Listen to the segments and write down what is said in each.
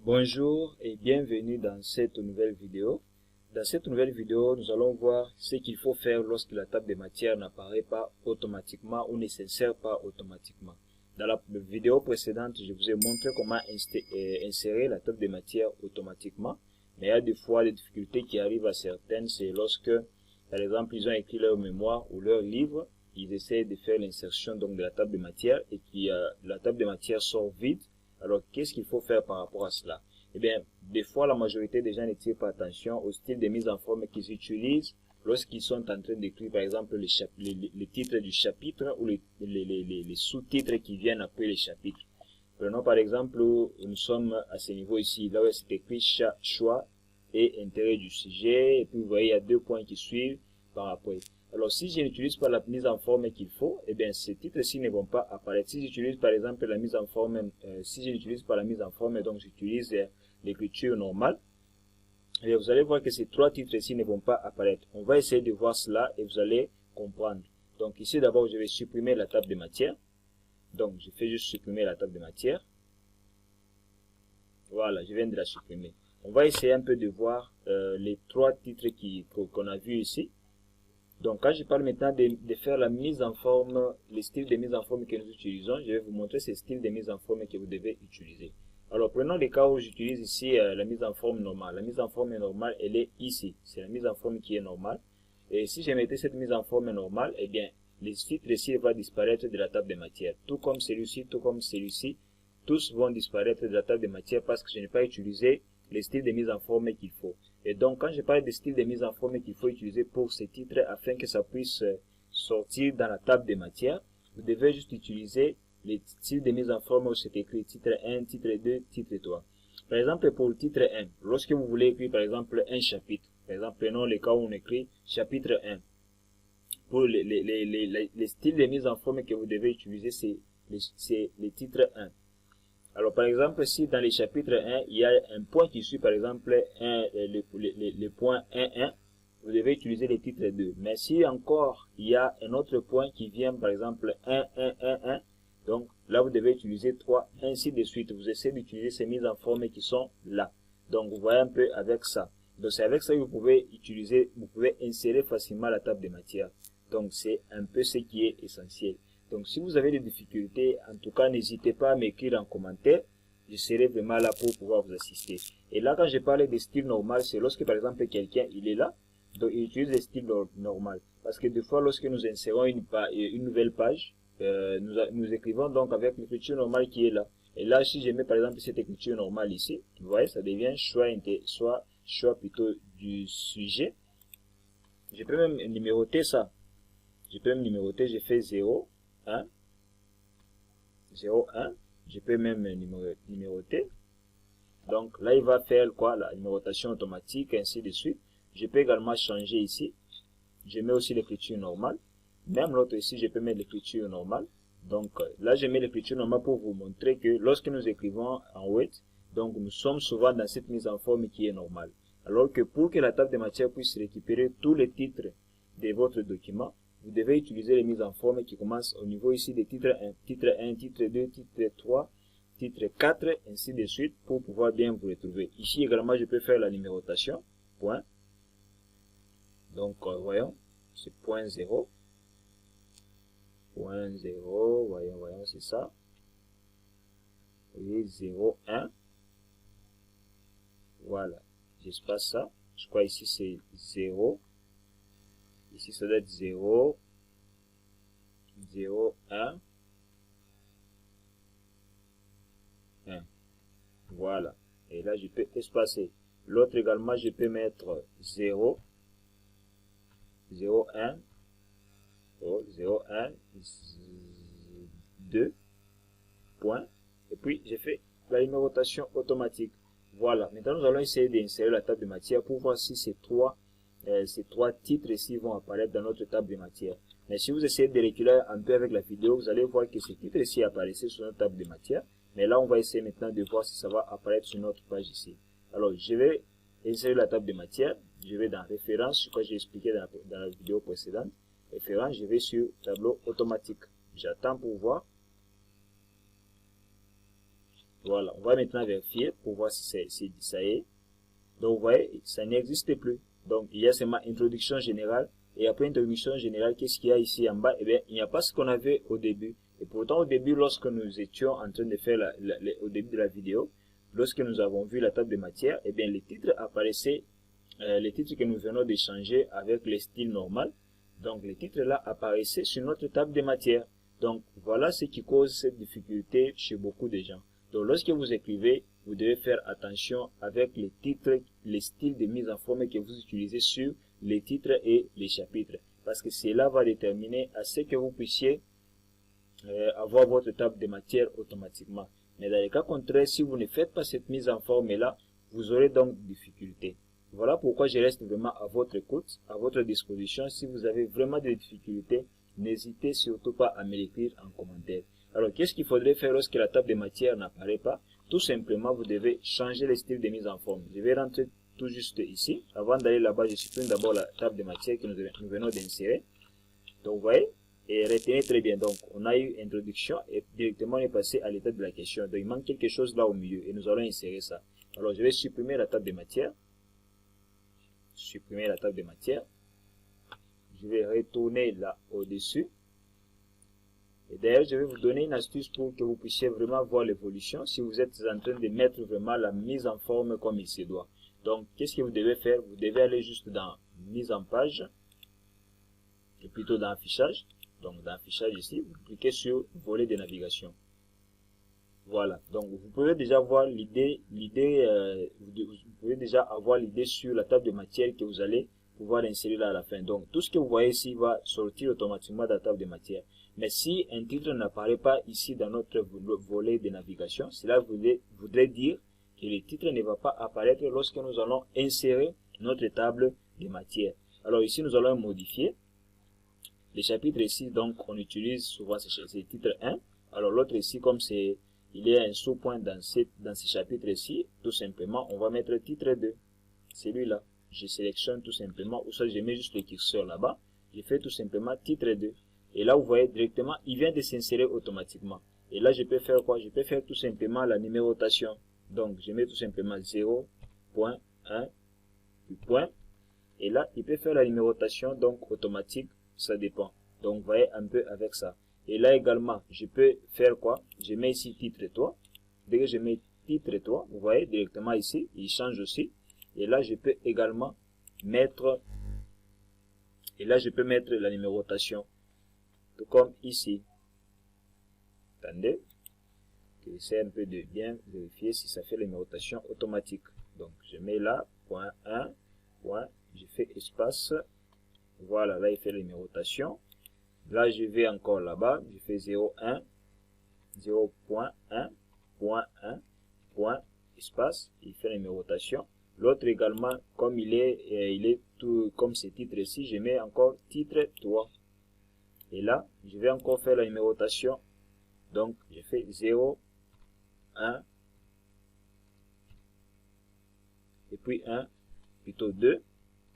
Bonjour et bienvenue dans cette nouvelle vidéo. Dans cette nouvelle vidéo, nous allons voir ce qu'il faut faire lorsque la table de matière n'apparaît pas automatiquement ou ne s'insère pas automatiquement. Dans la vidéo précédente, je vous ai montré comment insérer la table de matière automatiquement. Mais il y a des fois des difficultés qui arrivent à certaines, c'est lorsque, par exemple, ils ont écrit leur mémoire ou leur livre, ils essaient de faire l'insertion donc de la table de matière et puis la table de matière sort vide. Alors, qu'est-ce qu'il faut faire par rapport à cela? Eh bien, des fois, la majorité des gens ne tirent pas attention au style de mise en forme qu'ils utilisent lorsqu'ils sont en train d'écrire, par exemple, les titres du chapitre ou les sous-titres qui viennent après les chapitres. Prenons par exemple, nous sommes à ce niveau ici, là où c'est écrit choix et intérêt du sujet, et puis vous voyez, il y a deux points qui suivent par après. Alors, si je n'utilise pas la mise en forme qu'il faut, eh bien, ces titres-ci ne vont pas apparaître. Si j'utilise, par exemple, la mise en forme, si je n'utilise pas la mise en forme, donc j'utilise l'écriture normale, eh bien, vous allez voir que ces trois titres-ci ne vont pas apparaître. On va essayer de voir cela et vous allez comprendre. Donc, ici, d'abord, je vais supprimer la table de matière. Donc, je fais juste supprimer la table de matière. Voilà, je viens de la supprimer. On va essayer un peu de voir les trois titres qu'on a vus ici. Donc, quand je parle maintenant de faire la mise en forme, les styles de mise en forme que nous utilisons, je vais vous montrer ces styles de mise en forme que vous devez utiliser. Alors, prenons les cas où j'utilise ici la mise en forme normale. La mise en forme normale, elle est ici. C'est la mise en forme qui est normale. Et si je mettais cette mise en forme normale, eh bien, les titres ici vont disparaître de la table de matière. Tout comme celui-ci, tout comme celui-ci, tous vont disparaître de la table de matière parce que je n'ai pas utilisé les styles de mise en forme qu'il faut. Et donc, quand je parle des styles de mise en forme qu'il faut utiliser pour ces titres afin que ça puisse sortir dans la table de matière, vous devez juste utiliser les styles de mise en forme où c'est écrit titre 1, titre 2, titre 3. Par exemple, pour le titre 1, lorsque vous voulez écrire par exemple un chapitre, par exemple, prenons le cas où on écrit chapitre 1. Pour les styles de mise en forme que vous devez utiliser, c'est les titres 1. Alors, par exemple, si dans les chapitres 1, il y a un point qui suit, par exemple, le point 1.1, vous devez utiliser les titres 2. Mais si encore, il y a un autre point qui vient, par exemple, 1.1.1.1, donc là, vous devez utiliser 3, ainsi de suite. Vous essayez d'utiliser ces mises en forme qui sont là. Donc, vous voyez un peu avec ça. Donc, c'est avec ça que vous pouvez utiliser, vous pouvez insérer facilement la table de matière. Donc, c'est un peu ce qui est essentiel. Donc, si vous avez des difficultés, en tout cas, n'hésitez pas à m'écrire en commentaire. Je serai vraiment là pour pouvoir vous assister. Et là, quand je parle de style normal, c'est lorsque, par exemple, quelqu'un, il est là, donc il utilise le style normal. Parce que des fois, lorsque nous insérons une nouvelle page, nous écrivons donc avec l'écriture normale qui est là. Et là, si je mets, par exemple, cette écriture normale ici, vous voyez, ça devient choix plutôt du sujet. Je peux même numéroter ça. Je peux même numéroter, j'ai fait 0, 1, 0, 1, je peux même numéroter. Donc là, il va faire quoi? La numérotation automatique, ainsi de suite. Je peux également changer ici. Je mets aussi l'écriture normale. Même l'autre ici, je peux mettre l'écriture normale. Donc là, je mets l'écriture normale pour vous montrer que lorsque nous écrivons en Word, donc nous sommes souvent dans cette mise en forme qui est normale. Alors que pour que la table de matière puisse récupérer tous les titres de votre document, vous devez utiliser les mises en forme qui commencent au niveau ici des titres 1, titre 1, titre 2, titre 3, titre 4, ainsi de suite, pour pouvoir bien vous retrouver. Ici également, je peux faire la numérotation, point. Donc, voyons, c'est point 0. Point 0, voyons, c'est ça. Vous voyez, 0, 1. Voilà, j'espace ça. Je crois ici c'est 0. Ici, ça doit être 0, 0, 1, 1. Voilà. Et là, je peux espacer. L'autre également, je peux mettre 0, 0, 1, 0, 1, 2, point. Et puis, j'ai fait la numérotation automatique. Voilà. Maintenant, nous allons essayer d'insérer la table de matière pour voir si ces trois titres ici vont apparaître dans notre table de matière. Mais si vous essayez de reculer un peu avec la vidéo, vous allez voir que ces titres ici apparaissaient sur notre table de matière. Mais là, on va essayer maintenant de voir si ça va apparaître sur notre page ici. Alors, je vais insérer la table de matière. Je vais dans référence, ce que j'ai expliqué dans la vidéo précédente. Référence, je vais sur tableau automatique. J'attends pour voir. Voilà, on va maintenant vérifier pour voir si ça y est. Donc vous voyez, ça n'existe plus. Donc il y a seulement introduction générale. Et après introduction générale, qu'est-ce qu'il y a ici en bas? Eh bien, il n'y a pas ce qu'on avait au début. Et pourtant, au début, lorsque nous étions en train de faire au début de la vidéo, lorsque nous avons vu la table de matière, eh bien, les titres apparaissaient, les titres que nous venons d'échanger avec les styles normal. Donc, les titres là apparaissaient sur notre table de matière. Donc, voilà ce qui cause cette difficulté chez beaucoup de gens. Donc, lorsque vous écrivez, vous devez faire attention avec les titres, les styles de mise en forme que vous utilisez sur les titres et les chapitres. Parce que cela va déterminer à ce que vous puissiez avoir votre table de matière automatiquement. Mais dans le cas contraire, si vous ne faites pas cette mise en forme-là, vous aurez donc des difficultés. Voilà pourquoi je reste vraiment à votre écoute, à votre disposition. Si vous avez vraiment des difficultés, n'hésitez surtout pas à me l'écrire en commentaire. Alors, qu'est-ce qu'il faudrait faire lorsque la table de matière n'apparaît pas? Tout simplement, vous devez changer le style de mise en forme. Je vais rentrer tout juste ici. Avant d'aller là-bas, je supprime d'abord la table de matière que nous venons d'insérer. Donc, vous voyez, et retenez très bien. Donc, on a eu introduction et directement on est passé à l'état de la question. Donc, il manque quelque chose là au milieu et nous allons insérer ça. Alors, je vais supprimer la table de matière. Supprimer la table de matière. Je vais retourner là au-dessus. Et d'ailleurs, je vais vous donner une astuce pour que vous puissiez vraiment voir l'évolution si vous êtes en train de mettre vraiment la mise en forme comme il se doit. Donc, qu'est-ce que vous devez faire? Vous devez aller juste dans mise en page et plutôt dans affichage. Donc, dans affichage ici, vous cliquez sur volet de navigation. Voilà. Donc, vous pouvez déjà voir vous pouvez déjà avoir l'idée sur la table de matière que vous allez pouvoir insérer là à la fin. Donc, tout ce que vous voyez ici va sortir automatiquement de la table de matière. Mais si un titre n'apparaît pas ici dans notre volet de navigation, cela voudrait dire que le titre ne va pas apparaître lorsque nous allons insérer notre table de matière. Alors ici, nous allons modifier. Les chapitres ici, donc, on utilise souvent ce titre 1. Alors l'autre ici, comme il y a un sous-point dans ce chapitre ici, tout simplement, on va mettre titre 2. Celui-là. Je sélectionne tout simplement, ou ça, je mets juste le curseur là-bas. Je fais tout simplement titre 2. Et là, vous voyez directement, il vient de s'insérer automatiquement. Et là, je peux faire quoi? Je peux faire tout simplement la numérotation. Donc, je mets tout simplement 0.1 puis point. Et là, il peut faire la numérotation, donc automatique, ça dépend. Donc, vous voyez un peu avec ça. Et là également, je peux faire quoi? Je mets ici titre 3. Dès que je mets titre 3, vous voyez directement ici, il change aussi. Et là, je peux également mettre, la numérotation. Tout comme ici. Attendez. J'essaie un peu de bien vérifier si ça fait la numérotation automatique. Donc, je mets là, point 1, point, je fais espace. Voilà, là, il fait la numérotation. Là, je vais encore là-bas, je fais 0.1, 0.1, point 1, point, espace, il fait la numérotation. L'autre également, comme il est tout comme ce titre ici, je mets encore titre 3. Et là, je vais encore faire la numérotation. Donc, je fais 0, 1, et puis 1, plutôt 2,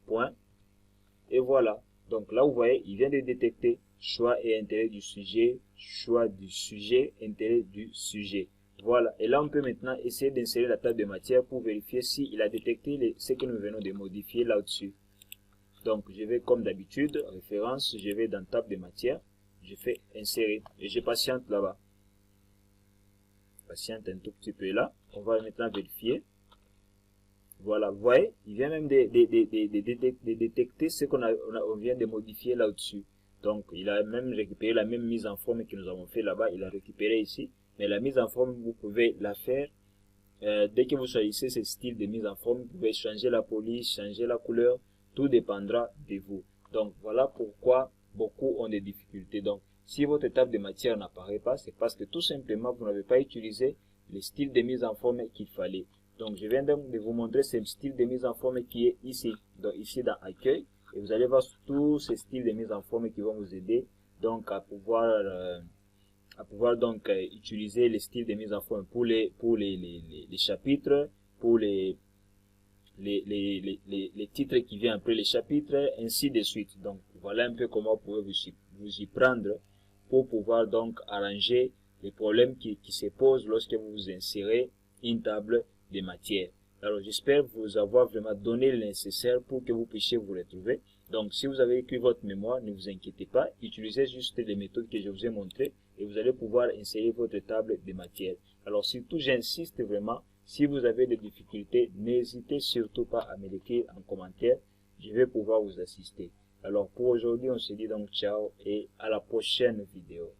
point. Et voilà. Donc là, vous voyez, il vient de détecter choix et intérêt du sujet, choix du sujet, intérêt du sujet. Voilà. Et là, on peut maintenant essayer d'insérer la table de matière pour vérifier s'il a détecté ce que nous venons de modifier là-dessus. Donc, je vais comme d'habitude, référence, je vais dans table de matière, je fais insérer et je patiente là-bas. Patiente un tout petit peu là. On va maintenant vérifier. Voilà, vous voyez, il vient même de détecter ce qu'on vient de modifier là-dessus. Donc, il a même récupéré la même mise en forme que nous avons fait là-bas. Il a récupéré ici. Mais la mise en forme, vous pouvez la faire. Dès que vous choisissez ce style de mise en forme, vous pouvez changer la police, changer la couleur. Tout dépendra de vous. Donc, voilà pourquoi beaucoup ont des difficultés. Donc, si votre table de matière n'apparaît pas, c'est parce que tout simplement, vous n'avez pas utilisé le style de mise en forme qu'il fallait. Donc, je viens donc de vous montrer ce style de mise en forme qui est ici. Donc, ici dans Accueil. Et vous allez voir tous ces styles de mise en forme qui vont vous aider donc à pouvoir donc utiliser les styles de mise en forme pour les chapitres, pour les titres qui viennent après les chapitres, ainsi de suite. Donc, voilà un peu comment vous pouvez vous y prendre pour pouvoir donc arranger les problèmes qui se posent lorsque vous insérez une table de matière. Alors, j'espère vous avoir vraiment donné le nécessaire pour que vous puissiez vous retrouver. Donc, si vous avez écrit votre mémoire, ne vous inquiétez pas. Utilisez juste les méthodes que je vous ai montrées et vous allez pouvoir insérer votre table de matière. Alors, surtout, j'insiste vraiment, si vous avez des difficultés, n'hésitez surtout pas à me l'écrire en commentaire. Je vais pouvoir vous assister. Alors, pour aujourd'hui, on se dit donc ciao et à la prochaine vidéo.